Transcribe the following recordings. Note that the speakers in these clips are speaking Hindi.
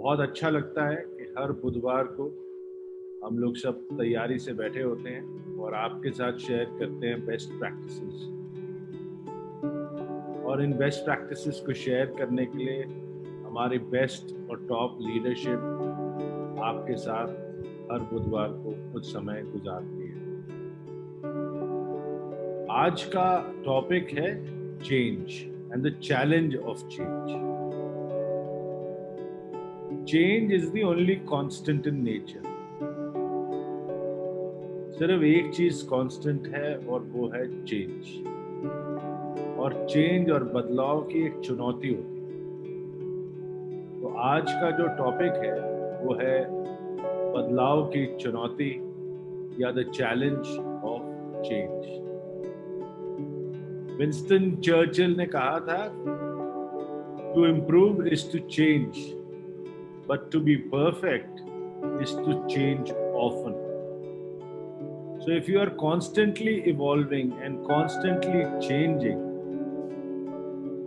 बहुत अच्छा लगता है कि हर बुधवार को हम लोग सब तैयारी से बैठे होते हैं और आपके साथ शेयर करते हैं बेस्ट प्रैक्टिसेस। और इन बेस्ट प्रैक्टिसेस को शेयर करने के लिए हमारी बेस्ट और टॉप लीडरशिप आपके साथ हर बुधवार को कुछ समय गुजारती है। आज का टॉपिक है change and the challenge of change. Change is the only constant in nature. सिर्फ एक चीज कांस्टेंट है और वो है चेंज। और चेंज और बदलाव की एक चुनौती होती है। तो आज का जो टॉपिक है वो है बदलाव की चुनौती या the challenge of change. Winston Churchill ने कहा था, to improve is to change, but to be perfect is to change often. So if you are constantly evolving and constantly changing,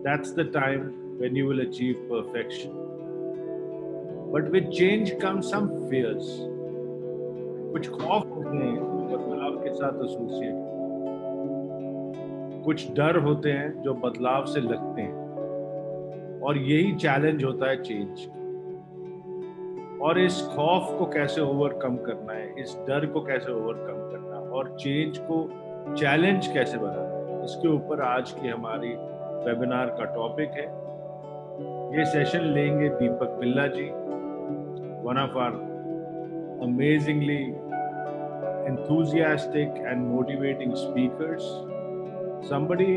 that's the time when you will achieve perfection. But with change comes some fears. कुछ खौफ होते हैं बदलाव के साथ एसोसिएट, कुछ डर होते हैं जो बदलाव से लगते हैं, और यही चैलेंज होता है चेंज। और इस खौफ को कैसे ओवरकम करना है, इस डर को कैसे ओवरकम करना और चेंज को चैलेंज कैसे बनाना है, इसके ऊपर आज की हमारी वेबिनार का टॉपिक है। ये सेशन लेंगे Deepak Billa ji, one of our amazingly enthusiastic and motivating speakers, somebody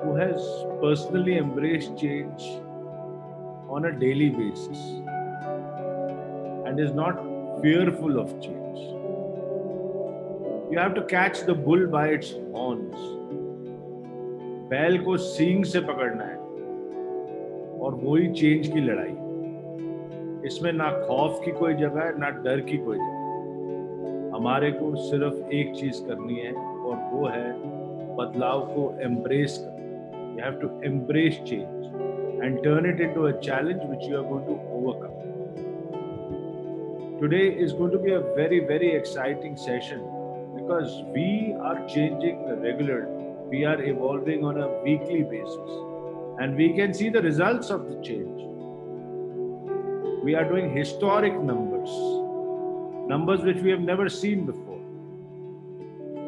who has personally embraced change on a daily basis and is not fearful of change. You have to catch the bull by its horns. बैल को सींग से पकड़ना है, और वही चेंज की लड़ाई। इसमें ना खौफ की कोई जगह है, ना डर की कोई जगह। हमारे को सिर्फ एक चीज करनी है और वो है बदलाव को एम्ब्रेस करना। You have to embrace change and turn it into a challenge which you are going to overcome. Today is going to be a very, very exciting session because we are changing regularly. We are evolving on a weekly basis and we can see the results of the change. We are doing historic numbers which we have never seen before.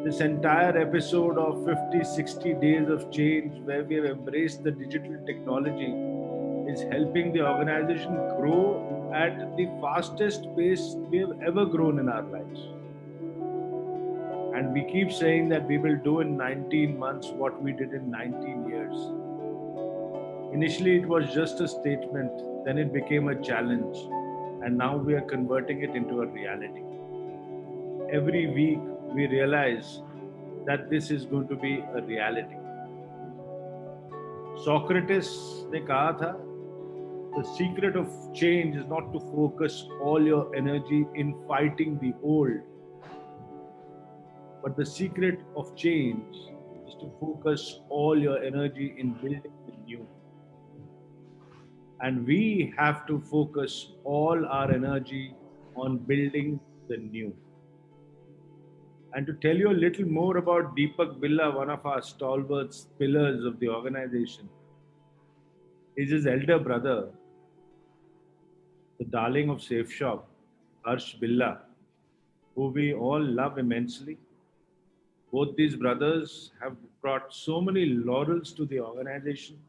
This entire episode of 50-60 days of change, where we have embraced the digital technology, is helping the organization grow at the fastest pace we have ever grown in our lives. And we keep saying that we will do in 19 months what we did in 19 years. Initially it was just a statement, then it became a challenge, and now we are converting it into a reality. Every week we realize that this is going to be a reality. Socrates ने कहा था, the secret of change is not to focus all your energy in fighting the old, but the secret of change is to focus all your energy in building the new. And we have to focus all our energy on building the new. And to tell you a little more about Deepak Billa, one of our stalwart pillars of the organization, is his elder brother, the darling of Safe Shop, Harsh Billa, who we all love immensely. Both these brothers have brought so many laurels to the organization.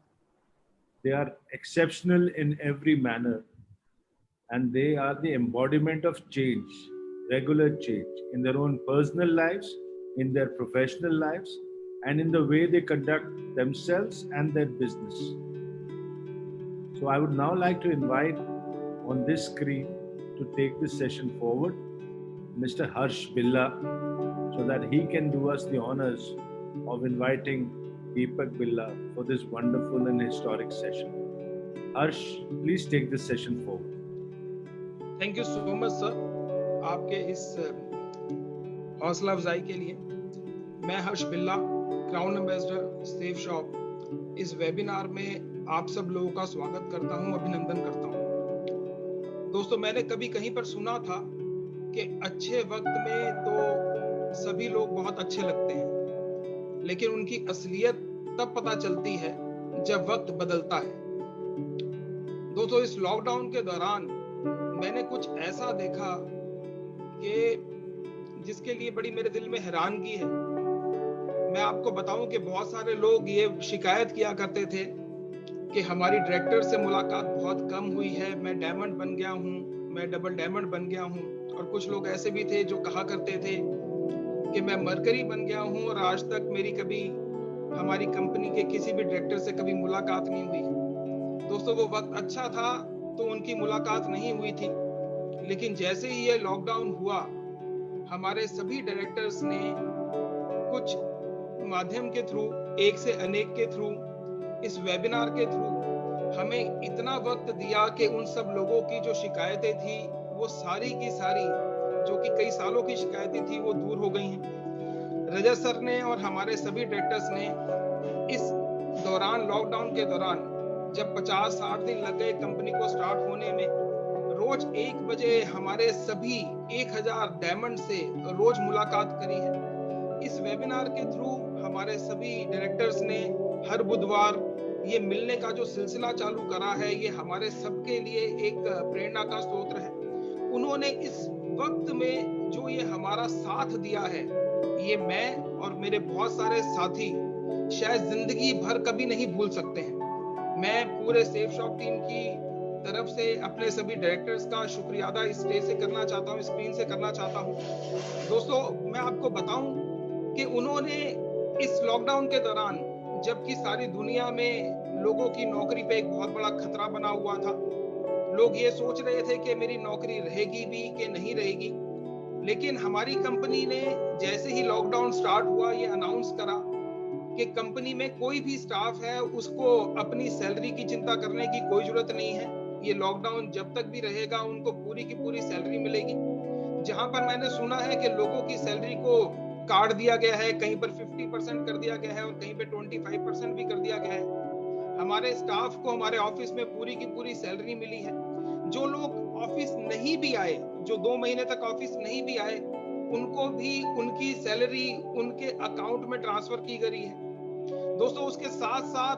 They are exceptional in every manner, and they are the embodiment of change, regular change, in their own personal lives, in their professional lives, and in the way they conduct themselves and their business. So I would now like to invite on this screen to take this session forward Mr. Harsh Billa, so that he can do us the honors of inviting Deepak Billa for this wonderful and historic session. Harsh, please take this session forward. Thank you so much, sir. आपके इस हौसला अफजाई के लिए। मैं हर्ष बिल्ला, क्राउन एम्बेसडर सेफ शॉप, इस वेबिनार में आप सब लोगों का स्वागत करता हूं, अभिनंदन करता हूं। दोस्तों मैंने कभी कहीं पर सुना था कि अच्छे वक्त में तो सभी लोग बहुत अच्छे लगते हैं, लेकिन उनकी असलियत तब पता चलती है जब वक्त बदलता है। दोस्तों इस लॉकडाउन के दौरान मैंने कुछ ऐसा देखा कि जिसके लिए बड़ी मेरे दिल में हैरानगी है। मैं आपको बताऊं कि बहुत सारे लोग ये शिकायत किया करते थे कि हमारी डायरेक्टर से मुलाकात बहुत कम हुई है, मैं डायमंड बन गया हूँ, मैं डबल डायमंड बन गया हूँ। और कुछ लोग ऐसे भी थे जो कहा करते थे कि मैं मरकरी बन गया हूँ और आज तक मेरी कभी हमारी कंपनी के किसी भी डायरेक्टर से कभी मुलाकात नहीं हुई। दोस्तों वो वक्त अच्छा था तो उनकी मुलाकात नहीं हुई थी, लेकिन जैसे ही ये लॉकडाउन हुआ हमारे सभी डायरेक्टर्स ने कुछ माध्यम के थ्रू, एक से अनेक के थ्रू, इस वेबिनार के थ्रू हमें इतना वक्त दिया कि उन सब लोगों की जो शिकायतें थी वो सारी की सारी, जो कि कई सालों की शिकायतें थी, वो दूर हो गई हैं। रजत सर ने और हमारे सभी डायरेक्टर्स ने इस दौरान, लॉकडाउन के दौरान, जब 50-60 दिन लग गए कंपनी को स्टार्ट होने में, रोज 1 बजे हमारे सभी 1000 डायमंड से रोज मुलाकात करी है। इस वेबिनार के थ्रू हमारे सभी डायरेक्टर्स ने हर बुधवार ये मिलने का जो सिलसिला चालू करा है, ये हमारे सबके लिए एक प्रेरणा का स्रोत है। उन्होंने इस वक्त में जो ये हमारा साथ दिया है, ये मैं और मेरे बहुत सारे साथी शायद जिंदगी भर कभी नहीं भूल सकते हैं। मैं पूरे सेफ शॉप टीम की तरफ से अपने सभी डायरेक्टर्स का शुक्रिया अदा इस स्टेज से करना चाहता हूँ, स्क्रीन से करना चाहता हूँ। दोस्तों मैं आपको बताऊं कि उन्होंने इस लॉकडाउन के दौरान, जबकि सारी दुनिया में लोगों की नौकरी पे एक बहुत बड़ा खतरा बना हुआ था, लोग ये सोच रहे थे कि मेरी नौकरी रहेगी भी कि नहीं रहेगी, लेकिन हमारी कंपनी ने जैसे ही लॉकडाउन स्टार्ट हुआ ये अनाउंस करा कि कंपनी में कोई भी स्टाफ है उसको अपनी सैलरी की चिंता करने की कोई जरूरत नहीं है। ये लॉकडाउन जब तक भी रहेगा उनको पूरी की पूरी सैलरी मिलेगी। जहां पर मैंने सुना है कि लोगों की सैलरी को काट दिया गया है, कहीं पर 50% कर दिया गया है और कहीं पे 25% भी कर दिया गया है। हमारे स्टाफ को हमारे ऑफिस में पूरी की पूरी सैलरी मिली है। जो लोग ऑफिस नहीं भी आए, जो 2 महीने तक ऑफिस नहीं भी आए, उनको भी उनकी सैलरी उनके अकाउंट में ट्रांसफर की गई है। दोस्तों उसके साथ साथ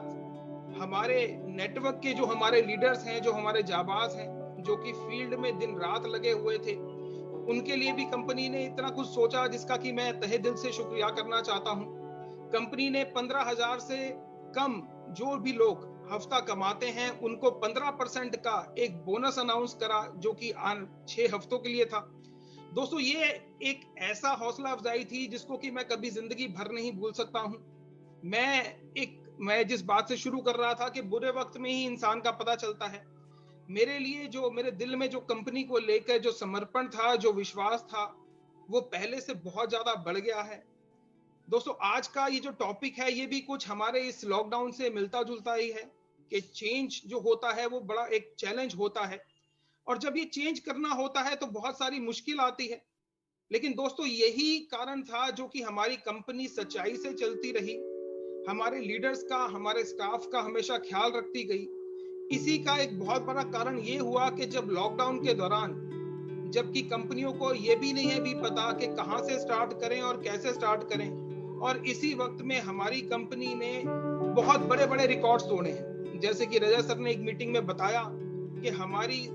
हमारे नेटवर्क के जो हमारे लीडर्स हैं, जो हमारे जाबाज हैं, जो कि फील्ड में दिन रात लगे हुए थे, उनके लिए भी कंपनी ने इतना कुछ सोचा जिसका कि मैं तहे दिल से शुक्रिया करना चाहता हूं। कंपनी ने 15,000 से कम जो भी लोग हफ्ता कमाते हैं उनको 15% का एक बोनस अनाउंस करा, जो कि 6 हफ्तों के लिए था। दोस्तों ये एक ऐसा हौसला अफजाई थी जिसको कि मैं कभी जिंदगी भर नहीं भूल सकता हूं। मैं जिस बात से शुरू कर रहा था कि बुरे वक्त में ही इंसान का पता चलता है, मेरे लिए जो मेरे दिल में जो कंपनी को लेकर जो समर्पण था, जो विश्वास था, वो पहले से बहुत ज्यादा बढ़ गया है। दोस्तों आज का ये जो टॉपिक है ये भी कुछ हमारे इस लॉकडाउन से मिलता जुलता ही है कि चेंज जो होता है वो बड़ा एक चैलेंज होता है, और जब ये चेंज करना होता है तो बहुत सारी मुश्किल आती है। लेकिन दोस्तों यही कारण था जो कि हमारी कंपनी सच्चाई से चलती रही, हमारे लीडर्स का, हमारे स्टाफ का हमेशा ख्याल रखती गई। इसी का एक बहुत बड़ा कारण ये हुआ कि जब लॉकडाउन के दौरान, जबकि कंपनियों को ये भी नहीं है भी पता कि कहां से स्टार्ट करें और कैसे स्टार्ट करें, और इसी वक्त में हमारी कंपनी ने बहुत बड़े बड़े रिकॉर्ड्स तोड़े हैं। जैसे कि रजत सर ने एक मीटिंग में बताया कि हमारी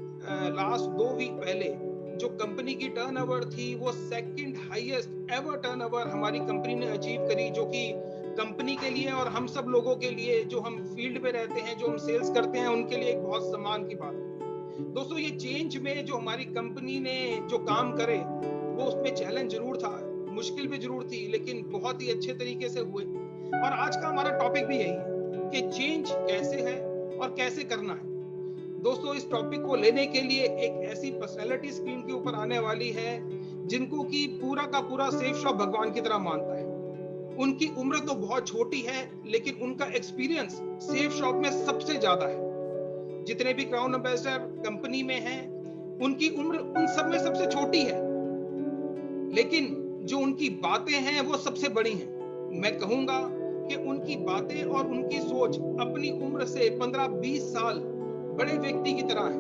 लास्ट 2 वीक पहले जो कंपनी की टर्नओवर थी वो सेकंड हाईएस्ट एवर टर्नओवर हमारी कंपनी ने अचीव करी, जो कि कंपनी के लिए और हम सब लोगों के लिए, जो हम फील्ड में रहते हैं, जो हम सेल्स करते हैं, उनके लिए एक बहुत सम्मान की बात है। दोस्तों ये चेंज में जो हमारी कंपनी ने जो काम करे वो उसमें चैलेंज जरूर था, मुश्किल भी जरूर थी, लेकिन बहुत ही अच्छे तरीके से हुए। और आज का हमारा टॉपिक भी यही है कि चेंज कैसे है और कैसे करना है। दोस्तों इस टॉपिक को लेने के लिए एक ऐसी पर्सनैलिटी स्क्रीन के ऊपर आने वाली है जिनको कि पूरा का पूरा सेफ शॉप भगवान की तरह मानता है। उनकी उम्र तो बहुत छोटी है, लेकिन उनका एक्सपीरियंस सेफ शॉप में सबसे ज्यादा है। जितने भी क्राउन एम्बेसडर कंपनी में हैं, उनकी उम्र उन सब में सबसे छोटी है, लेकिन जो उनकी बातें हैं वो सबसे बड़ी हैं। मैं कहूंगा कि उनकी बातें और उनकी सोच अपनी उम्र से 15-20 साल बड़े व्यक्ति की तरह है।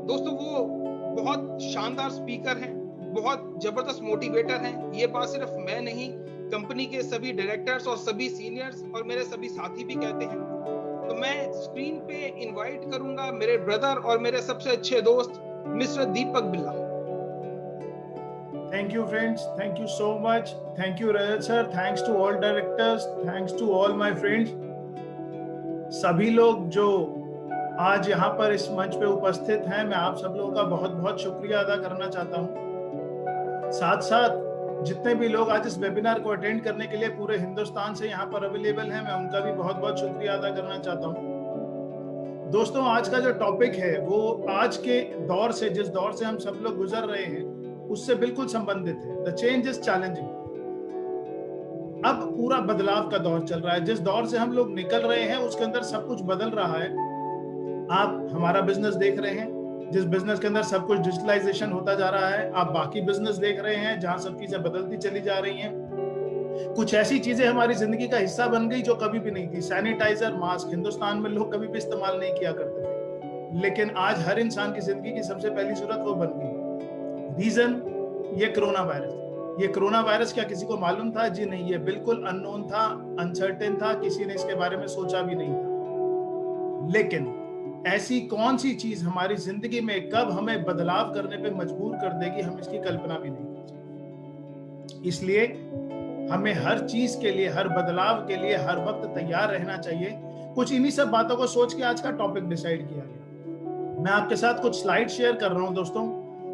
दोस्तों वो बहुत शानदार स्पीकर हैं, बहुत जबरदस्त मोटिवेटर हैं। ये बात सिर्फ मैं नहीं, कंपनी के सभी डायरेक्टर्स और सभी सीनियर्स और मेरे सभी साथी भी कहते हैं। तो मैं स्क्रीन पे इनवाइट करूंगा मेरे ब्रदर और मेरे सबसे अच्छे दोस्त मिस्टर दीपक बिल्ला। Thank you, friends. Thank you so much. Thank you, Rajat sir. Thanks to all directors. Thanks to all my friends. सभी लोग जो आज यहाँ पर इस मंच पे उपस्थित हैं, मैं आप सब लोगों का बहुत बहुत शुक्रिया अदा करना चाहता हूँ। साथ साथ जितने भी लोग आज इस वेबिनार को अटेंड करने के लिए पूरे हिंदुस्तान से यहाँ पर अवेलेबल हैं, मैं उनका भी बहुत बहुत शुक्रिया अदा करना चाहता हूँ। दोस्तों, आज का जो टॉपिक है वो आज के दौर से, जिस दौर से हम सब लोग गुजर रहे हैं, उससे बिल्कुल संबंधित है। The change is challenging. अब पूरा बदलाव का दौर चल रहा है। जिस दौर से हम लोग निकल रहे हैं उसके अंदर सब कुछ बदल रहा है। आप हमारा बिजनेस देख रहे हैं, जिस बिजनेस के अंदर सब कुछ डिजिटलाइजेशन होता जा रहा है। आप बाकी बिजनेस देख रहे हैं जहां सब चीजें बदलती चली जा रही हैं। कुछ ऐसी चीजें हमारी जिंदगी का हिस्सा बन गई जो कभी भी नहीं थी। सैनिटाइजर, मास्क हिंदुस्तान में लोग कभी भी इस्तेमाल नहीं किया करते थे, लेकिन आज हर इंसान की जिंदगी की सबसे पहली जरूरत वो बन गई। रीजन, ये कोरोना वायरस। ये कोरोना वायरस क्या किसी को मालूम था? जी नहीं, ये बिल्कुल अननोन था, अनसर्टेन था, किसी ने इसके बारे में सोचा भी नहीं था। लेकिन ऐसी कौन सी चीज हमारी जिंदगी में कब हमें बदलाव करने पे मजबूर कर देगी, हम इसकी कल्पना भी नहीं कर सकते। इसलिए हमें हर चीज के लिए, हर बदलाव के लिए हर वक्त तैयार रहना चाहिए। कुछ इन्हीं सब बातों को सोच के आज का टॉपिक डिसाइड किया गया। मैं आपके साथ कुछ स्लाइड शेयर कर रहा हूं दोस्तों,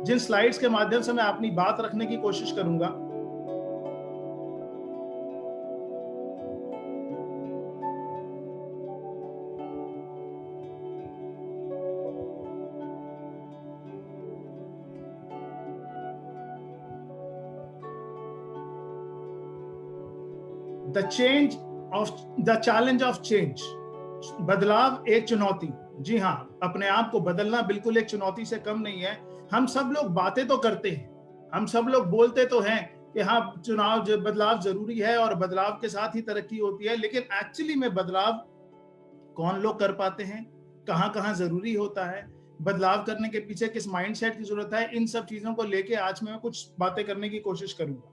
जिन स्लाइड्स के माध्यम से मैं अपनी बात रखने की कोशिश करूंगा। The challenge of change. बदलाव एक चुनौती। जी हाँ, अपने आप को बदलना बिल्कुल एक चुनौती से कम नहीं है। हम सब लोग बातें तो करते हैं, हम सब लोग बोलते तो हैं कि हाँ बदलाव जरूरी है और बदलाव के साथ ही तरक्की होती है, लेकिन एक्चुअली में बदलाव कौन लोग कर पाते हैं, कहाँ कहाँ जरूरी होता है, बदलाव करने के पीछे किस माइंडसेट की जरूरत है, इन सब चीजों को लेके आज मैं कुछ बातें करने की कोशिश करूंगा।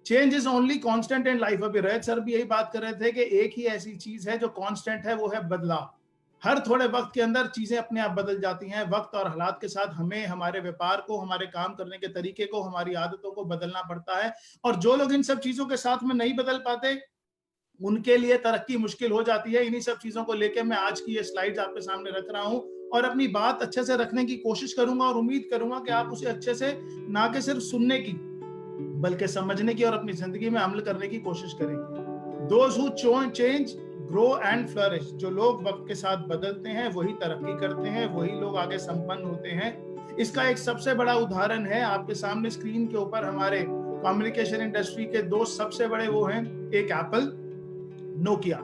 Change is only constant in life. अभी रजत सर भी यही बात कर रहे थे कि एक ही ऐसी चीज है जो कांस्टेंट है, वो है बदलाव। हर थोड़े वक्त के अंदर चीजें अपने आप बदल जाती हैं। वक्त और हालात के साथ हमें हमारे व्यापार को, हमारे काम करने के तरीके को, हमारी आदतों को बदलना पड़ता है। और जो लोग इन सब चीजों के साथ में नहीं बदल पाते, उनके लिए तरक्की मुश्किल हो जाती है। इन्हीं सब चीजों को लेकर मैं आज की ये स्लाइड्स आपके सामने रख रहा हूं और अपनी बात अच्छे से रखने की कोशिश करूंगा और उम्मीद करूंगा कि आप उसे अच्छे से ना कि सिर्फ सुनने की, बल्कि समझने की और अपनी जिंदगी में अमल करने की कोशिश करेंगे। Those who change, grow and flourish। जो लोग वक्त के साथ बदलते हैं वही तरक्की करते हैं, वही लोग आगे संपन्न होते हैं। इसका एक सबसे बड़ा उदाहरण है आपके सामने स्क्रीन के ऊपर। हमारे कम्युनिकेशन इंडस्ट्री के दो सबसे बड़े वो हैं, एक एप्पल, नोकिया।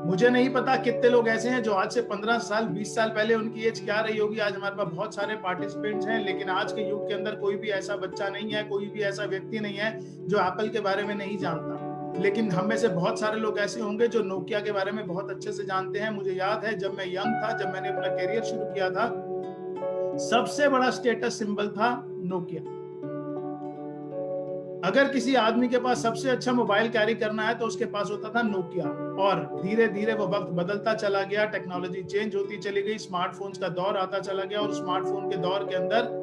मुझे नहीं पता कितने लोग ऐसे हैं जो आज से 15 साल 20 साल पहले उनकी एज क्या रही होगी। आज हमारे पास बहुत सारे पार्टिसिपेंट्स हैं, लेकिन आज के युग के अंदर कोई भी ऐसा बच्चा नहीं है, कोई भी ऐसा व्यक्ति नहीं है जो एप्पल के बारे में नहीं जानता। लेकिन हम में से बहुत सारे लोग ऐसे होंगे जो नोकिया के बारे में बहुत अच्छे से जानते हैं। मुझे याद है जब मैं यंग था, जब मैंने अपना करियर शुरू किया था, सबसे बड़ा स्टेटस सिंबल था नोकिया। अगर किसी आदमी के पास सबसे अच्छा मोबाइल कैरी करना है तो उसके पास होता था नोकिया। और धीरे धीरे वो वक्त बदलता चला गया, टेक्नोलॉजी चेंज होती चली गई, स्मार्टफोन्स का दौर आता चला गया। और स्मार्टफोन के दौर के अंदर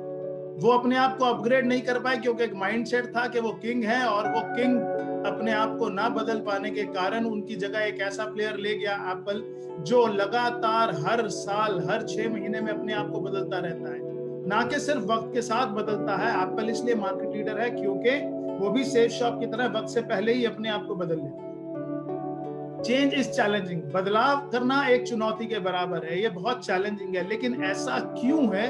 वो अपने आप को अपग्रेड नहीं कर पाए, क्योंकि एक माइंडसेट था कि वो किंग है, और वो किंग अपने आप को ना बदल पाने के कारण उनकी जगह एक ऐसा प्लेयर ले गया एप्पल, जो लगातार हर साल, हर 6 महीने में अपने आप को बदलता रहता है, ना कि सिर्फ वक्त के साथ बदलता है। एप्पल इसलिए मार्केट लीडर है क्योंकि वो भी सेफ शॉप की तरह वक्त से पहले ही अपने आप को बदल लेता है। Change is challenging. बदलाव करना एक चुनौती के बराबर है, ये बहुत चैलेंजिंग है। लेकिन ऐसा क्यों है,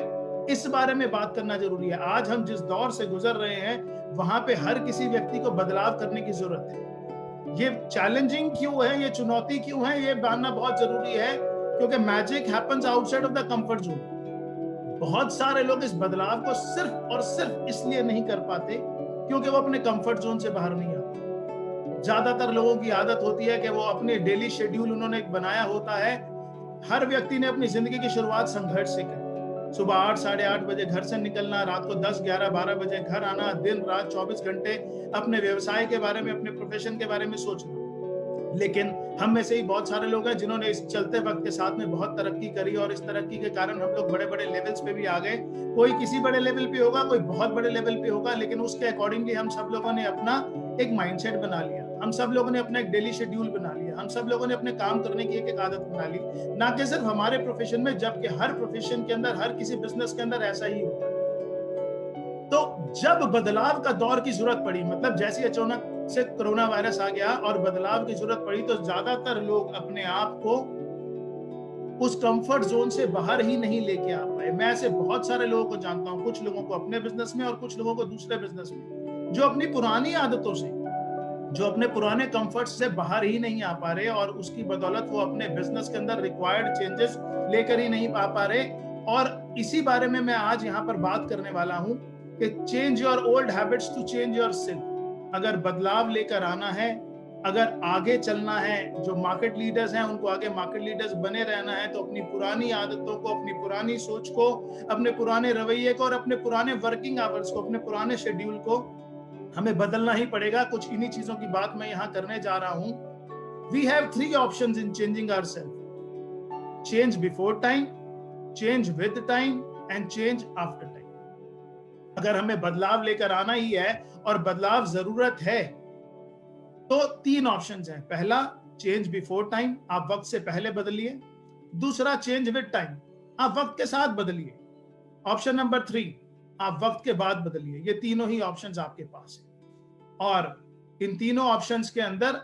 इस बारे में बात करना जरूरी है। आज हम जिस दौर से गुजर रहे हैं वहां पे हर किसी व्यक्ति को बदलाव करने की जरूरत है। ये चैलेंजिंग क्यों है, ये चुनौती क्यों है, ये जानना बहुत जरूरी है, क्योंकि magic happens outside of the comfort zone. बहुत सारे लोग इस बदलाव को सिर्फ और सिर्फ इसलिए नहीं कर पाते क्योंकि वो अपने कंफर्ट जोन से बाहर नहीं आते। ज्यादातर लोगों की आदत होती है कि वो अपने डेली शेड्यूल उन्होंने बनाया होता है। हर व्यक्ति ने अपनी जिंदगी की शुरुआत संघर्ष से की। सुबह 8 साढ़े 8 बजे घर से निकलना, रात को 10 11 12 बजे घर आना, दिन रात 24 घंटे अपने व्यवसाय के बारे में, अपने प्रोफेशन के बारे में सोचना। लेकिन हम में से ही बहुत सारे लोग हैं जिन्होंने इस चलते वक्त के साथ में बहुत तरक्की करी, और इस तरक्की के कारण हम लोग बड़े बड़े लेवल्स पे भी आ गए। कोई किसी बड़े लेवल पे होगा, कोई बहुत बड़े लेवल पे होगा, लेकिन उसके अकॉर्डिंगली हम सब लोगों ने अपना एक माइंडसेट बना लिया, हम सब लोगों ने अपना एक डेली शेड्यूल बना लिया, हम सब लोगों ने अपने काम करने की एक आदत बना ली, ना कि सिर्फ हमारे प्रोफेशन में, जबकि हर प्रोफेशन के अंदर, हर किसी बिजनेस के अंदर ऐसा ही होता है। तो जब बदलाव का दौर की जरूरत पड़ी, मतलब जैसे अचानक से कोरोना वायरस आ गया और बदलाव की जरूरत पड़ी, तो ज्यादातर लोग अपने आप को उस कंफर्ट जोन से बाहर ही नहीं लेके आ पाए। मैं ऐसे बहुत सारे लोगों को जानता हूं, कुछ लोगों को अपने बिजनेस में और कुछ लोगों को दूसरे बिजनेस में, जो अपनी पुरानी आदतों से, जो अपने पुराने कंफर्ट से बाहर ही नहीं आ पा रहे, और उसकी बदौलत वो अपने बिजनेस के अंदर रिक्वायर्ड चेंजेस लेकर ही नहीं पा रहे। और इसी बारे में मैं आज यहाँ पर बात करने वाला हूँ कि change your old habits to change your self. अगर बदलाव लेकर आना है, अगर आगे चलना है, जो मार्केट लीडर्स हैं उनको आगे मार्केट लीडर्स बने रहना है, तो अपनी पुरानी आदतों को, अपनी पुरानी सोच को, अपने पुराने रवैये को और अपने पुराने वर्किंग आवर्स को, अपने पुराने शेड्यूल को हमें बदलना ही पड़ेगा। कुछ इन्हीं चीजों की बात मैं यहाँ करने जा रहा हूँ। We have 3 options in changing ourselves: change before time, change with time and change after time. अगर हमें बदलाव लेकर आना ही है और बदलाव जरूरत है, तो 3 ऑप्शंस हैं। पहला, चेंज बिफोर टाइम, आप वक्त से पहले बदलिए। दूसरा, चेंज विद टाइम, आप वक्त के साथ बदलिए। ऑप्शन नंबर 3, आप वक्त के बाद बदलिए। ये तीनों ही ऑप्शंस आपके पास है, और इन तीनों ऑप्शंस के अंदर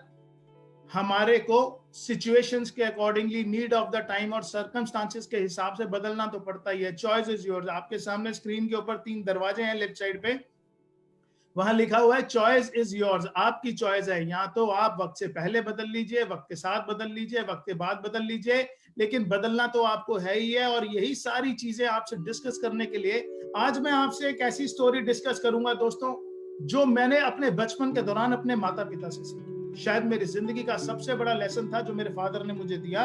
हमारे को सिचुएशंस के accordingly, need of the time और सर्कमस्टांसेस के हिसाब से बदलना तो पड़ता ही है। Choice is yours. आपके सामने स्क्रीन के ऊपर 3 दरवाजे हैं लेफ्ट साइड पे, वहां लिखा हुआ है चॉइस इज योर्स। आपकी चॉइस है, या तो आप वक्त से पहले बदल लीजिए, वक्त के साथ बदल लीजिए, वक्त के बाद बदल लीजिए, लेकिन बदलना तो आपको है ही है। और यही सारी चीजें आपसे डिस्कस करने के लिए आज मैं आपसे एक ऐसी स्टोरी डिस्कस करूंगा दोस्तों, जो मैंने अपने बचपन के दौरान अपने माता पिता से सीखी। शायद मेरी जिंदगी का सबसे बड़ा लेसन था जो मेरे फादर ने मुझे दिया,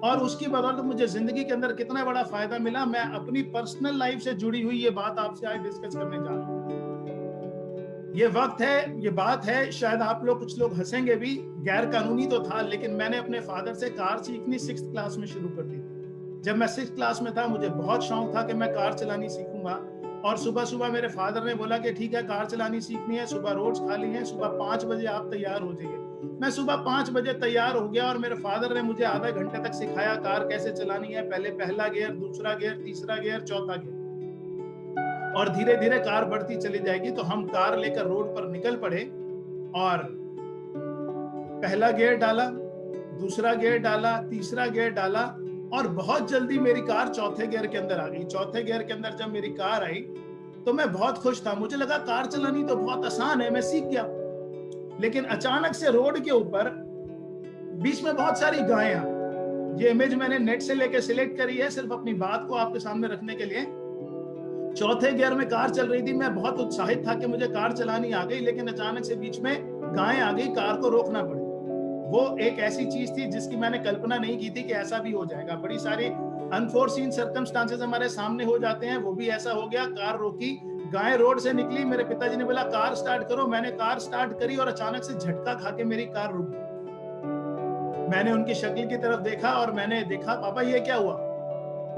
और उसकी बदौलत मुझे जिंदगी के अंदर कितना बड़ा फायदा मिला, मैं अपनी पर्सनल लाइफ से जुड़ी हुई ये बात आपसे आज डिस्कस करने जा रहा हूँ। ये वक्त है, ये बात है, शायद आप लोग, कुछ लोग हंसेंगे भी, गैर कानूनी तो था, लेकिन मैंने अपने फादर से कार सीखनी 6th क्लास में शुरू कर दी थी। जब मैं 6th क्लास में था, मुझे बहुत शौक था कि मैं कार चलानी सीखूंगा, और सुबह सुबह मेरे फादर ने बोला कि ठीक है, कार चलानी सीखनी है, सुबह रोड्स खाली हैं, सुबह 5 बजे आप तैयार हो जाइए। मैं सुबह 5 बजे तैयार हो गया, और मेरे फादर ने मुझे आधा घंटे तक सिखाया कार कैसे चलानी है। पहले पहला गियर, दूसरा गियर, तीसरा गियर, चौथा गियर, और धीरे धीरे कार बढ़ती चली जाएगी। तो हम कार लेकर रोड पर निकल पड़े, और पहला गियर डाला, दूसरा गियर डाला, तीसरा गियर डाला, और बहुत जल्दी मेरी कार चौथे गियर के अंदर आ गई। चौथे गियर के अंदर जब मेरी कार आई तो मैं बहुत खुश था, मुझे लगा कार चलानी तो बहुत आसान है, मैं सीख गया। लेकिन अचानक से रोड के ऊपर बीच में बहुत सारी गायें आ गई। ये इमेज मैंने नेट से लेके सिलेक्ट करी है सिर्फ अपनी बात को आपके सामने रखने के लिए। चौथे गियर में कार चल रही थी, मैं बहुत उत्साहित था कि मुझे कार चलानी आ गई, लेकिन अचानक से बीच में गायें आ गई, कार को रोकना पड़ा। वो एक ऐसी चीज थी जिसकी मैंने कल्पना नहीं की थी कि ऐसा भी हो जाएगा। बड़ी सारी अनफोर्सीन सर्कमस्टांसेस हमारे सामने हो जाते हैं, वो भी ऐसा हो गया। कार रोकी, गाय रोड से निकली, मेरे पिताजी ने बोला कार स्टार्ट करो। मैंने कार स्टार्ट करी और अचानक से झटका खा के मेरी कार रुक गई। मैंने उनकी शक्ल की तरफ देखा और मैंने देखा, पापा ये क्या हुआ?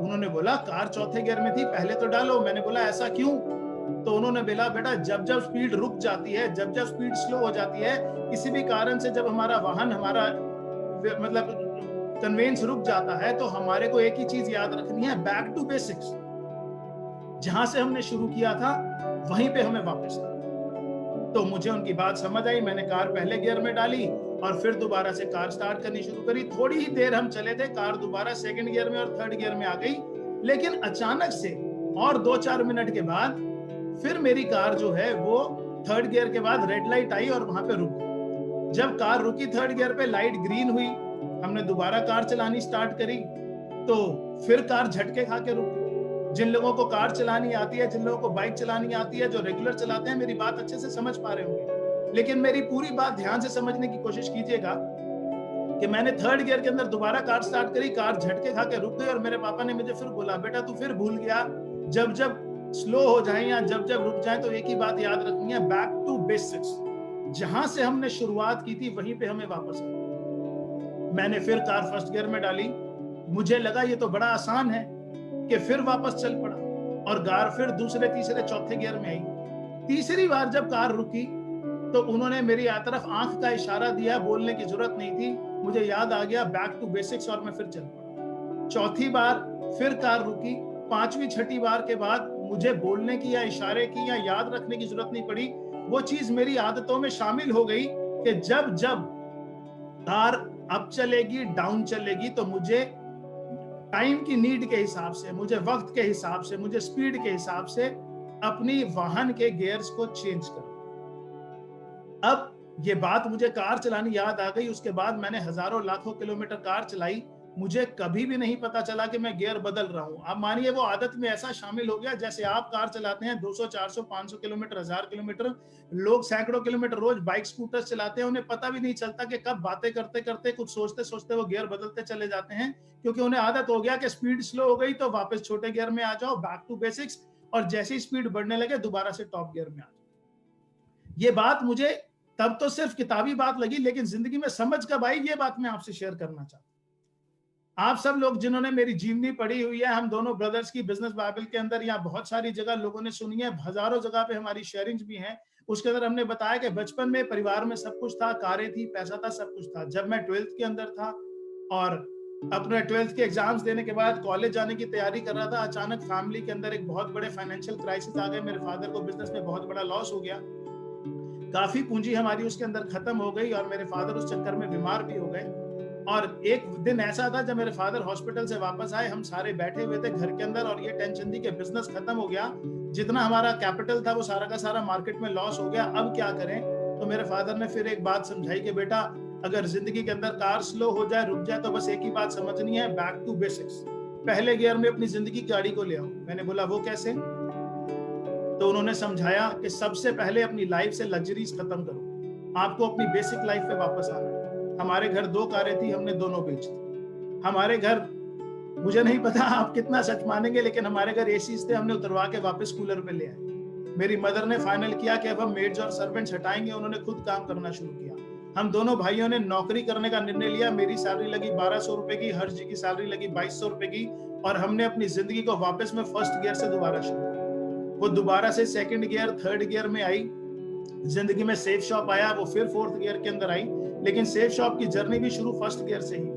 उन्होंने बोला कार चौथे गियर में थी, पहले तो डालो। मैंने बोला ऐसा क्यों? तो उन्होंने बोला बेटा, जब जब स्पीड रुक जाती है, जब जब स्पीड स्लो हो जाती है, किसी भी कारण से जब हमारा वाहन, हमारा मतलब कन्वेंस रुक जाता है, तो हमारे को एक ही चीज याद रखनी है, बैक टू बेसिक्स। जहां से हमने शुरू किया था वहीं पे हमें वापस आना। तो मुझे उनकी बात समझ आई, मैंने कार पहले गियर में डाली और फिर दोबारा से कार स्टार्ट करनी शुरू करी। थोड़ी ही देर हम चले थे, कार दोबारा सेकंड गियर में और थर्ड गियर में आ गई। लेकिन अचानक से और 2-4 मिनट के बाद फिर मेरी कार जो है वो थर्ड गियर के बाद रेड लाइट आई और वहां पे रुक गई। जब कार रुकी थर्ड गियर पे, लाइट ग्रीन हुई, हमने दोबारा कार चलानी स्टार्ट करी, तो फिर कार झटके खा के रुक गई। जिन लोगों को कार चलानी आती है, जिन लोगों को बाइक चलानी आती है, जो रेगुलर चलाते हैं, मेरी बात अच्छे से समझ पा रहे होंगे। लेकिन मेरी पूरी बात ध्यान से समझने की कोशिश कीजिएगा कि मैंने थर्ड गियर के अंदर दोबारा कार स्टार्ट करी, कार झटके खा के रुक गई और मेरे पापा ने मुझे फिर बोला, बेटा तू फिर भूल गया जब जब स्लो हो जाए या जब जब रुक जाए तो एक ही बात याद रखनी है, बैक टू बेसिक्स। जहां से हमने शुरुआत की थी वहीं पे हमें वापस आना। मैंने फिर कार फर्स्ट गियर में डाली, मुझे लगा ये तो बड़ा आसान है, कि फिर वापस चल पड़ा और कार फिर दूसरे तीसरे चौथे गियर में आई। तीसरी बार जब कार रुकी तो उन्होंने मेरी तरफ आंख का इशारा दिया, बोलने की जरूरत नहीं थी, मुझे याद आ गया बैक टू बेसिक्स और मैं फिर चल पड़ा। चौथी बार फिर कार रुकी, पांचवी छठी बार के बाद मुझे बोलने की या इशारे की या याद रखने की जरूरत नहीं पड़ी। वो चीज मेरी आदतों में शामिल हो गई कि जब जब कार अप चलेगी डाउन चलेगी तो मुझे टाइम की नीड के हिसाब से, मुझे वक्त के हिसाब से, मुझे स्पीड के हिसाब से अपनी वाहन के गियर्स को चेंज कर। अब ये बात मुझे कार चलानी याद आ गई, उसके बाद मैंने हजारों लाखों किलोमीटर कार चलाई, मुझे कभी भी नहीं पता चला कि मैं गियर बदल रहा हूं। अब मानिए वो आदत में ऐसा शामिल हो गया जैसे आप कार चलाते हैं 200, 400, 500 किलोमीटर, 1000 किलोमीटर, लोग सैकड़ों किलोमीटर रोज बाइक स्कूटर चलाते हैं, उन्हें पता भी नहीं चलता कि कब बातें करते करते कुछ सोचते सोचते वो गियर बदलते चले जाते हैं, क्योंकि उन्हें आदत हो गया कि स्पीड स्लो हो गई तो वापस छोटे गियर में आ जाओ, बैक टू बेसिक्स, और जैसे ही स्पीड बढ़ने लगे दोबारा से टॉप गियर में आ जाओ। ये बात मुझे तब तो सिर्फ किताबी बात लगी, लेकिन जिंदगी में समझ कब आई ये बात मैं आपसे शेयर करना चाहता हूं। आप सब लोग जिन्होंने मेरी जीवनी पढ़ी हुई है, हम दोनों ब्रदर्स की बिजनेस बाइबल के अंदर या बहुत सारी जगह लोगों ने सुनी है, हजारों जगह पे हमारी शेयरिंग्स भी हैं, उसके अंदर हमने बताया कि बचपन में परिवार में सब कुछ था, कारें थी, पैसा था, सब कुछ था। जब मैं 12th के अंदर था और अपने 12th के एग्जाम्स देने के बाद कॉलेज जाने की तैयारी कर रहा था, अचानक फैमिली के अंदर एक बहुत बड़े फाइनेंशियल क्राइसिस आ गए। मेरे फादर को बिजनेस में बहुत बड़ा लॉस हो गया, काफी पूंजी हमारी उसके अंदर खत्म हो गई और मेरे फादर उस चक्कर में बीमार भी हो गए। और एक दिन ऐसा था जब मेरे फादर हॉस्पिटल से वापस आए, हम सारे बैठे हुए थे घर के अंदर और ये टेंशन थी कि बिजनेस खत्म हो गया, जितना हमारा कैपिटल था वो सारा का सारा मार्केट में लॉस हो गया, अब क्या करें। तो मेरे फादर ने फिर एक बात समझाई कि बेटा अगर जिंदगी के अंदर कार स्लो हो जाए, रुक जाए, तो बस एक ही बात समझनी है, बैक टू बेसिक्स, पहले गियर में अपनी जिंदगी की गाड़ी को ले आओ। मैंने बोला वो कैसे? तो उन्होंने समझाया कि सबसे पहले अपनी लाइफ से लग्जरीज खत्म करो, आपको अपनी बेसिक लाइफ पे वापस आना है। हमारे घर 2 कारें थी, हमने दोनों बेच दी। हमारे घर, मुझे नहीं पता आप कितना सच मानेंगे, लेकिन हमारे घर एसीज थे, हमने उतरवा के वापस कूलर पे ले आए। मेरी मदर ने फाइनल किया कि अब हम मेड्स और सर्वेंट्स हटाएंगे, उन्होंने खुद काम करना शुरू किया। हम दोनों भाइयों ने नौकरी करने का निर्णय लिया। मेरी सैलरी लगी 1200 रुपए की, हर्ष जी की सैलरी लगी 2200 रुपए की, और हमने अपनी जिंदगी को वापस में फर्स्ट गियर से दोबारा शुरू किया। वो दोबारा से सेकंड गियर, थर्ड गियर में आई। जिंदगी में सेफ शॉप आया, वो फिर फोर्थ गियर के अंदर आई, लेकिन सेफ शॉप की जर्नी भी शुरू फर्स्ट गियर से ही।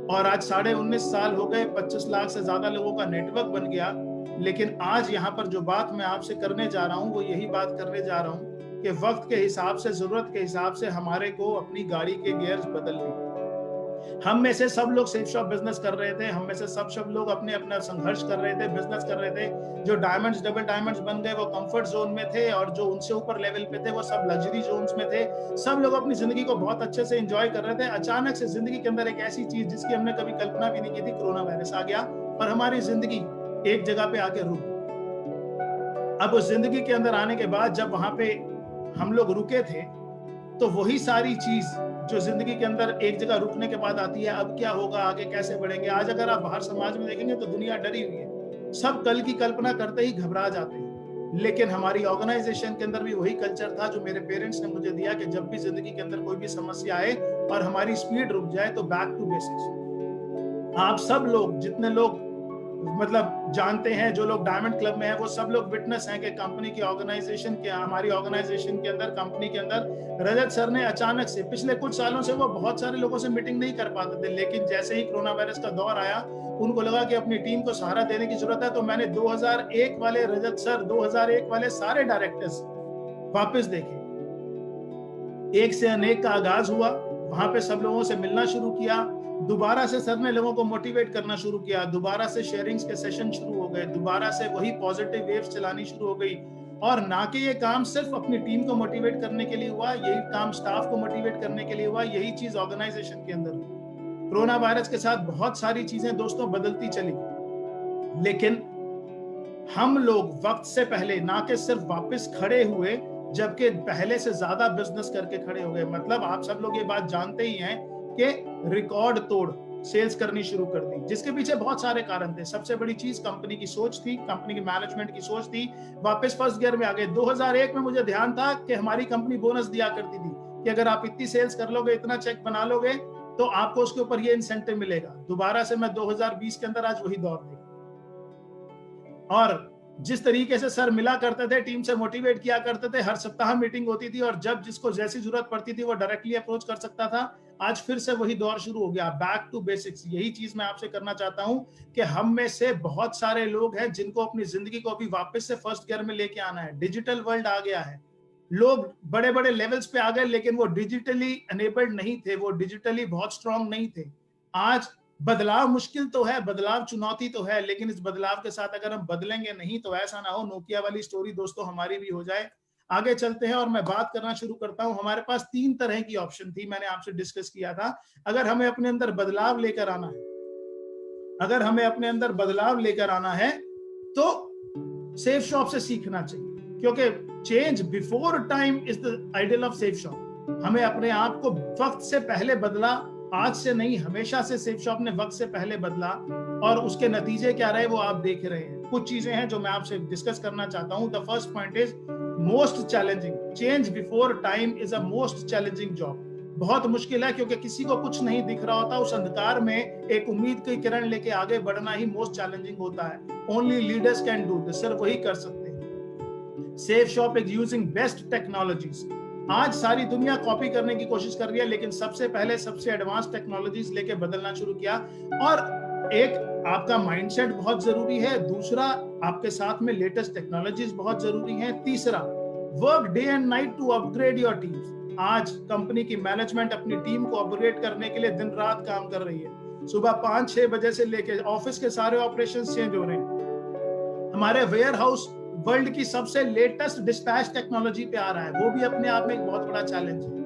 और आज 19.5 साल हो गए, 25 लाख से ज्यादा लोगों का नेटवर्क बन गया। लेकिन आज यहाँ पर जो बात मैं आपसे करने जा रहा हूँ वो यही बात करने जा रहा हूँ कि वक्त के हिसाब से, जरूरत के हिसाब से हमारे को अपनी गाड़ी के गियर्स बदलने। हम में से सब लोग सेफ शॉप बिजनेस कर रहे थे, हम में से सब लोग अपने अपना संघर्ष कर रहे थे, बिजनेस कर रहे थे। जो डायमंड्स, डबल डायमंड्स बन गए वो कंफर्ट जोन में थे, और जो उनसे ऊपर लेवल पे थे वो सब लग्जरी जोन्स में थे। सब लोग अपनी जिंदगी को बहुत अच्छे से एंजॉय कर रहे थे। अचानक से जिंदगी के अंदर एक ऐसी चीज जिसकी हमने कभी कल्पना भी नहीं की थी, कोरोना वायरस आ गया और हमारी जिंदगी एक जगह पे आके रुक गई। अब उस जिंदगी के अंदर आने के बाद जब वहां पे हम लोग रुके थे, तो वही सारी चीज जो जिंदगी के अंदर एक जगह रुकने के बाद आती है, अब क्या होगा, आगे कैसे बढ़ेंगे। आज अगर आप बाहर समाज में देखेंगे तो दुनिया डरी हुई है, सब कल की कल्पना करते ही घबरा जाते हैं। लेकिन हमारी ऑर्गेनाइजेशन के अंदर भी वही कल्चर था जो मेरे पेरेंट्स ने मुझे दिया कि जब भी जिंदगी के अंदर कोई भी समस्या आए और हमारी स्पीड रुक जाए तो बैक टू बेसिक्स। आप सब लोग, जितने लोग मतलब जानते हैं, जो लोग डायमंड क्लब में हैं, वो सब लोग विटनेस हैं कि कंपनी की ऑर्गेनाइजेशन के, हमारी ऑर्गेनाइजेशन के अंदर, कंपनी के अंदर रजत सर ने अचानक से, पिछले कुछ सालों से वो बहुत सारे लोगों से मीटिंग नहीं कर पाते थे, लेकिन जैसे ही कोरोना वायरस का दौर आया उनको लगा कि अपनी टीम को सहारा देने की जरूरत है। तो मैंने 2001 वाले रजत सर, 2001 वाले सारे डायरेक्टर्स वापस देखे। एक से अनेक का आगाज हुआ, वहां पे सब लोगों से मिलना शुरू किया। दोबारा से सर ने लोगों को मोटिवेट करना शुरू किया, दोबारा से शेयरिंग्स के सेशन शुरू हो गए, दोबारा से वही पॉजिटिव वेव्स चलानी शुरू हो गई। और ना कि ये काम सिर्फ अपनी टीम को मोटिवेट करने के लिए हुआ, यही काम स्टाफ को मोटिवेट करने के लिए हुआ, यही चीज ऑर्गेनाइजेशन के अंदर हुई। कोरोना वायरस के साथ बहुत सारी चीजें दोस्तों बदलती चली, लेकिन हम लोग वक्त से पहले ना कि सिर्फ वापस खड़े हुए, जबकि पहले से ज्यादा बिजनेस करके खड़े हो गए। मतलब आप सब लोग ये बात जानते ही हैं कि रिकॉर्ड तोड़ सेल्स करनी शुरू कर दी, जिसके पीछे बहुत सारे कारण थे। सबसे बड़ी चीज कंपनी की सोच थी, कंपनी की मैनेजमेंट की सोच थी। वापस फर्स्ट गियर में आ गए। 2001 में मुझे ध्यान था कि हमारी कंपनी बोनस दिया करती थी कि अगर आप इतनी सेल्स कर लोगे, इतना चेक बना लोगे, तो आपको उसके ऊपर ये इंसेंटिव मिलेगा। दोबारा से मैं 2020 के अंदर आज वही दौर देखा, और जिस तरीके से सर मिला करते थे, टीम से मोटिवेट किया करते थे, हर सप्ताह मीटिंग होती थी और जब जिसको जैसी जरूरत पड़ती थी वो डायरेक्टली अप्रोच कर सकता था। आज फिर से वही दौर शुरू हो गया, बैक टू बेसिक्स। यही चीज मैं आपसे करना चाहता हूं कि हम में से बहुत सारे लोग हैं जिनको अपनी जिंदगी को अभी वापस से फर्स्ट गियर में लेके आना है। डिजिटल वर्ल्ड आ गया है, लोग बड़े बड़े लेवल्स पे आ गए, लेकिन वो डिजिटली एनेबल्ड नहीं थे, वो डिजिटली बहुत स्ट्रांग नहीं थे। आज बदलाव मुश्किल तो है, बदलाव चुनौती तो है, लेकिन इस बदलाव के साथ अगर हम बदलेंगे नहीं तो ऐसा ना हो नोकिया वाली स्टोरी दोस्तों हमारी भी हो जाए। आगे चलते हैं और मैं बात करना शुरू करता हूं। हमारे पास 3 तरह की ऑप्शन थी, मैंने आपसे डिस्कस किया था। अगर हमें अपने अंदर बदलाव लेकर आना है, अगर हमें अपने अंदर बदलाव लेकर आना है तो सेफ शॉप से सीखना चाहिए, क्योंकि change before time is the ideal of safe shop. हमें अपने आप को वक्त से पहले बदला, आज से नहीं, हमेशा से सेफ शॉप ने वक्त से पहले बदला, और उसके नतीजे क्या रहे वो आप देख रहे हैं। कुछ चीजें हैं जो मैं आपसे डिस्कस करना चाहता हूं। The first point is most challenging. Change before time is a most challenging job. बहुत मुश्किल है, क्योंकि किसी को कुछ नहीं दिख रहा होता, उस अंधकार में एक उम्मीद की किरण लेके आगे बढ़ना ही मोस्ट चैलेंजिंग होता है। Only leaders can do this, सिर्फ वही कर सकते हैं। Safe shop is using best technologies. आज सारी दुनिया कॉपी करने की कोशिश कर रही है, लेकिन सबसे पहले सबसे एडवांस टेक्नोलॉजीज लेके बदलना शुरू किया। और एक आपका माइंडसेट बहुत जरूरी है, दूसरा आपके साथ में लेटेस्ट टेक्नोलॉजीज बहुत जरूरी हैं, तीसरा work day and night to upgrade your teams. आज कंपनी की मैनेजमेंट अपनी टीम को अपग्रेड करने के लिए दिन रात काम कर रही है। सुबह 5-6 बजे से लेके ऑफिस के सारे ऑपरेशंस चेंज हो रहे हैं। हमारे वेयर हाउस वर्ल्ड की सबसे लेटेस्ट डिस्पैच टेक्नोलॉजी पे आ रहा है, वो भी अपने आप में एक बहुत बड़ा चैलेंज है।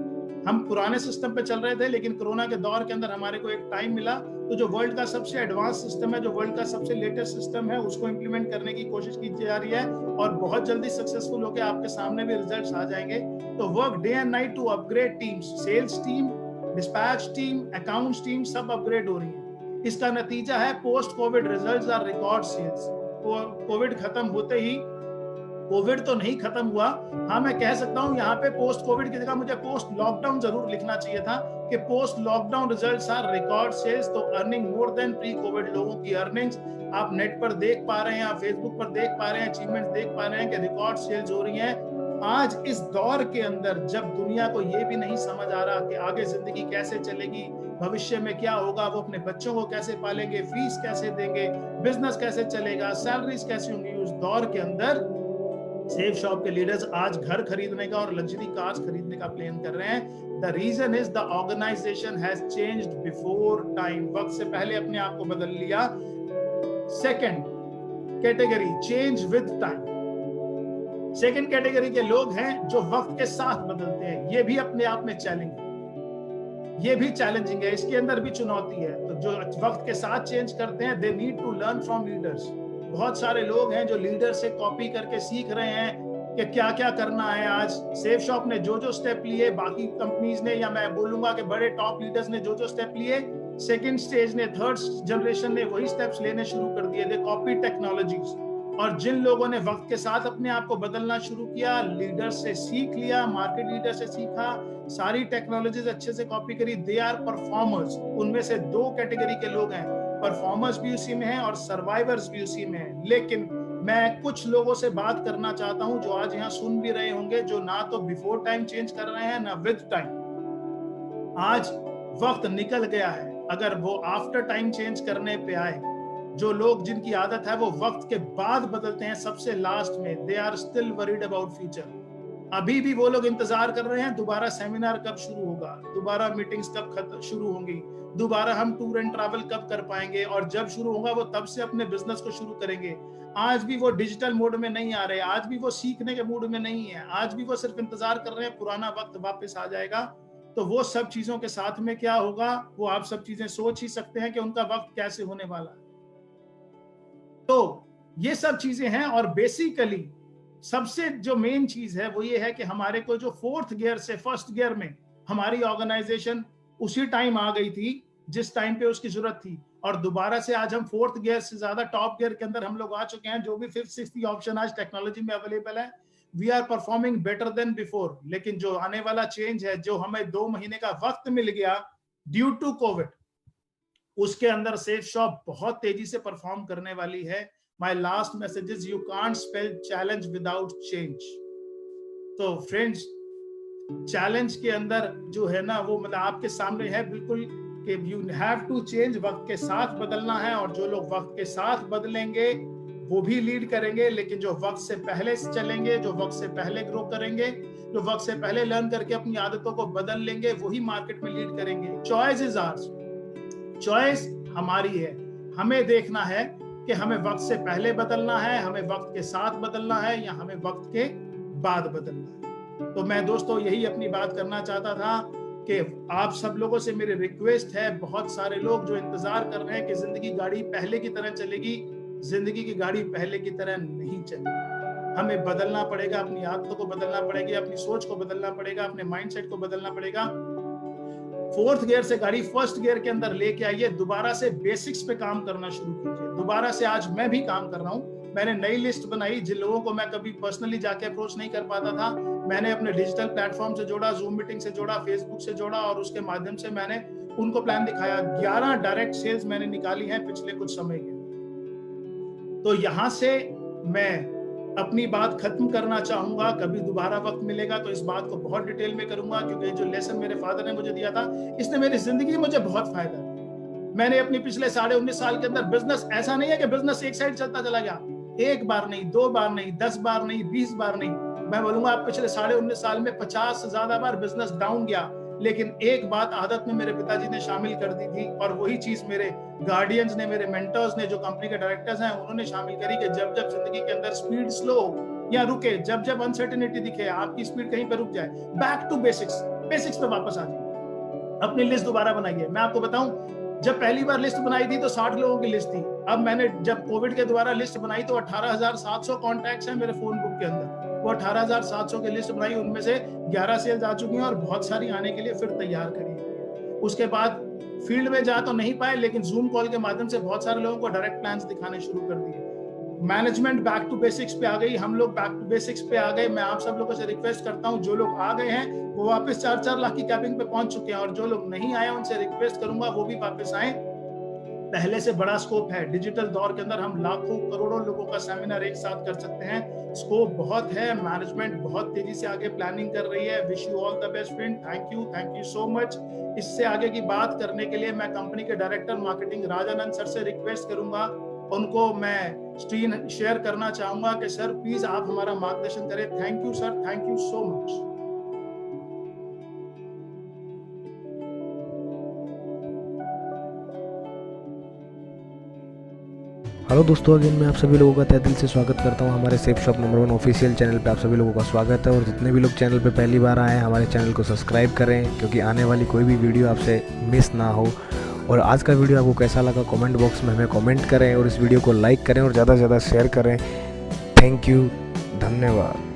हम पुराने सिस्टम पे चल रहे थे, लेकिन कोरोना के दौर के अंदर हमारे को एक टाइम मिला, तो जो वर्ल्ड का सबसे एडवांस सिस्टम है, जो वर्ल्ड का सबसे लेटेस्ट सिस्टम है, उसको इंप्लीमेंट करने की कोशिश की जा रही है, और बहुत जल्दी सक्सेसफुल होकर आपके सामने भी रिजल्ट्स आ जाएंगे। तो work day and night to upgrade teams, sales team, dispatch team, accounts team, सब अपग्रेड हो रही है। इसका नतीजा है post covid results are record sales. Covid खत्म होते ही, कोविड तो नहीं खत्म हुआ, हाँ मैं कह सकता हूँ यहाँ पे पोस्ट कोविड की जगह मुझे पोस्ट लॉकडाउन जरूर लिखना चाहिए था कि post lockdown results are record sales. तो earning more than pre covid. लोगों की अर्निंग्स आप नेट पर देख पा रहे हैं, आप फेसबुक पर देख पा रहे हैं, अचीवमेंट्स देख पा रहे हैं कि रिकॉर्ड सेल्स हो रही हैं। आज इस दौर के अंदर जब दुनिया को ये भी नहीं समझ आ रहा कि आगे जिंदगी कैसे चलेगी, भविष्य में क्या होगा, वो अपने बच्चों को कैसे पालेंगे, फीस कैसे देंगे, बिजनेस कैसे चलेगा, सैलरीज कैसे होंगी, उस दौर के अंदर सेफ शॉप के लीडर्स आज घर खरीदने का और लग्जरी कार्स खरीदने का प्लान कर रहे हैं। The reason is the organisation has changed before time. वक्त से पहले अपने आप को बदल लिया। Second category, change with time. Second category के लोग हैं जो वक्त के साथ बदलते हैं। ये भी अपने आप में चैलेंज है, ये भी चैलेंजिंग है, इसके अंदर भी चुनौती है। तो जो वक्त के साथ चेंज करते हैं, they need to learn from leaders. बहुत सारे लोग हैं जो लीडर से कॉपी करके सीख रहे हैं कि क्या क्या करना है। आज सेफ शॉप ने जो जो स्टेप लिए, बाकी कंपनीज ने, या मैं बोलूंगा कि बड़े टॉप लीडर्स ने जो जो स्टेप लिए, सेकंड स्टेज ने, थर्ड जनरेशन ने वही स्टेप्स लेने शुरू कर दिए। दे कॉपी टेक्नोलॉजीज। और जिन लोगों ने वक्त के साथ अपने आप को बदलना शुरू किया, लीडर से सीख लिया, मार्केट लीडर से सीखा, सारी टेक्नोलॉजीज अच्छे से कॉपी करी, दे आर परफॉर्मर्स। उनमें से 2 कैटेगरी के लोग हैं, परफॉर्मर्स भी उसी में हैं और सर्वाइवर्स भी उसी में हैं। लेकिन मैं कुछ लोगों से बात करना चाहता हूं जो आज यहाँ सुन भी रहे होंगे, जो ना तो बिफोर टाइम चेंज कर रहे हैं ना विद टाइम। आज वक्त निकल गया है, अगर वो आफ्टर टाइम चेंज करने पे आए। जो लोग जिनकी आदत है वो वक्त के बाद बदलते हैं, सबसे लास्ट में, they are still worried about future. अभी भी वो लोग इंतजार कर रहे हैं दोबारा सेमिनार कब शुरू होगा, दोबारा मीटिंग्स कब शुरू होंगी, दोबारा हम टूर एंड ट्रैवल कब कर पाएंगे, और जब शुरू होगा वो तब से अपने बिजनेस को शुरू करेंगे। आज भी वो डिजिटल मोड में नहीं आ रहे, आज भी वो सीखने के मूड में नहीं है, आज भी वो सिर्फ इंतजार कर रहे हैं पुराना वक्त वापस आ जाएगा। तो वो सब चीजों के साथ में क्या होगा, वो आप सब चीजें सोच ही सकते हैं कि उनका वक्त कैसे होने वाला है। तो ये सब चीजें हैं, और बेसिकली सबसे जो मेन चीज है वो ये है कि हमारे को जो 4th गियर से 1st गियर में हमारी ऑर्गेनाइजेशन उसी टाइम आ गई थी जिस टाइम पे उसकी जरूरत थी, और दोबारा से आज हम 4th गियर से ज्यादा टॉप गियर के अंदर हम लोग आ चुके हैं। जो भी 5th 6th ऑप्शन आज टेक्नोलॉजी में अवेलेबल है, we are performing better than before. लेकिन जो आने वाला चेंज है, जो हमें 2 महीने का वक्त मिल गया ड्यू टू कोविड, उसके अंदर सेफ शॉप बहुत तेजी से परफॉर्म करने वाली है। My last message is you can't spell challenge without change. तो फ्रेंड्स, चैलेंज के अंदर जो है ना, वो मतलब आपके सामने है बिल्कुल कि यू हैव टू चेंज, वक्त के साथ बदलना है। और जो लोग वक्त के साथ बदलेंगे वो भी लीड करेंगे, लेकिन जो वक्त से पहले चलेंगे, जो वक्त से पहले ग्रो करेंगे, जो वक्त से पहले लर्न करके अपनी आदतों को बदल लेंगे, वही मार्केट में लीड करेंगे। चॉइस इज आवर्स, चॉइस हमारी है। हमें देखना है कि हमें वक्त से पहले बदलना है, हमें वक्त के साथ बदलना है, या हमें वक्त के बाद बदलना है। तो मैं दोस्तों यही अपनी बात करना चाहता था कि आप सब लोगों से मेरी रिक्वेस्ट है, बहुत सारे लोग जो इंतजार कर रहे हैं कि जिंदगी गाड़ी पहले की तरह चलेगी, जिंदगी की गाड़ी पहले की तरह नहीं चलेगी। हमें बदलना पड़ेगा, अपनी आदतों को बदलना पड़ेगी, अपनी सोच को बदलना पड़ेगा, अपने माइंडसेट को बदलना पड़ेगा। 4th गियर से गाड़ी 1st गियर के अंदर लेके आइए, दोबारा से बेसिक्स पे काम करना शुरू कीजिए। दोबारा से आज मैं भी काम कर रहा हूँ। मैंने नई लिस्ट बनाई, जिन लोगों को मैं कभी पर्सनली जाके अप्रोच नहीं कर पाता था, मैंने अपने डिजिटल प्लेटफॉर्म से जोड़ा, जूम मीटिंग से जोड़ा, फेसबुक से जोड़ा, और उसके माध्यम से मैंने उनको प्लान दिखाया। 11 डायरेक्ट सेल्स मैंने निकाली हैं पिछले कुछ समय के। तो यहां से मैं अपनी बात खत्म करना चाहूंगा। कभी दोबारा वक्त मिलेगा तो इस बात को बहुत डिटेल में करूंगा, क्योंकि जो लेसन मेरे फादर ने मुझे दिया था, इसने मेरी जिंदगी में मुझे बहुत फायदा है। मैंने अपनी पिछले 19.5 साल के अंदर बिजनेस, ऐसा नहीं है कि बिजनेस एक साइड चलता चला गया, एक बार नहीं, 2 बार नहीं, 10 बार नहीं, 20 बार नहीं, मैं बोलूंगा आप पिछले 19.5 साल में 50 से ज्यादा बार बिजनेस डाउन गया। लेकिन एक बात आदत में मेरे पिताजी ने शामिल कर दी थी, और वही चीज मेरे गार्डियंस ने, मेरे मेंटर्स ने, जो कंपनी के डायरेक्टर्स हैं, उन्होंने शामिल करी कि जब जब जिंदगी के अंदर स्पीड स्लो या रुके, जब जब अनसर्टेनिटी दिखे, आपकी स्पीड कहीं पे रुक जाए, बैक टू बेसिक्स, बेसिक्स पे वापस आ जाइए, अपनी लिस्ट दोबारा बनाइए। मैं आपको बताऊं, जब पहली बार लिस्ट बनाई थी तो 60 लोगों की लिस्ट थी। अब मैंने जब कोविड के द्वारा लिस्ट बनाई तो 18,700 कॉन्टैक्ट्स हैं मेरे फोन बुक के अंदर। वो 18,700 की लिस्ट बनाई, उनमें से 11 सेल्स आ चुकी हैं और बहुत सारी आने के लिए फिर तैयार करी है। उसके बाद फील्ड में जा तो नहीं पाए, लेकिन जूम कॉल के माध्यम से बहुत सारे लोगों को डायरेक्ट प्लान्स दिखाने शुरू कर दिए। मैनेजमेंट बैक टू बेसिक्स पे आ गई, हम लोग बैक टू बेसिक्स पे आ गए। मैं आप सब लोगों से रिक्वेस्ट करता हूं, जो लोग आ गए हैं वो वापस 4-4 लाख की कैपिंग पे पहुंच चुके हैं, और जो लोग नहीं आए उनसे रिक्वेस्ट करूंगा वो भी वापस आए। पहले से बड़ा स्कोप है। डिजिटल दौर के अंदर हम लाखों करोड़ों लोगों का सेमिनार एक साथ कर सकते हैं। स्कोप बहुत है, मैनेजमेंट बहुत तेजी से आगे प्लानिंग कर रही है। Wish you all the best friend. Thank you so much. इससे आगे की बात करने के लिए मैं कंपनी के डायरेक्टर मार्केटिंग राजानंद सर से रिक्वेस्ट करूंगा, उनको मैं स्क्रीन शेयर करना चाहूंगा कि सर प्लीज आप हमारा मार्गदर्शन करें। Thank you sir, thank you so much. Hello दोस्तों, अगेन मैं आप सभी लोगों का तहे दिल से स्वागत करता हूं हमारे safe shop number 1 official channel पे। आप सभी लोगों का स्वागत है, और जितने भी लोग चैनल पे पहली बार आए हैं हमारे चैनल को सब्सक्राइब करें, क्योंकि आने वाली कोई भी वीडियो आपसे मिस ना हो। और आज का वीडियो आपको कैसा लगा कमेंट बॉक्स में हमें कमेंट करें, और इस वीडियो को लाइक करें और ज़्यादा से ज़्यादा शेयर करें। थैंक यू, धन्यवाद।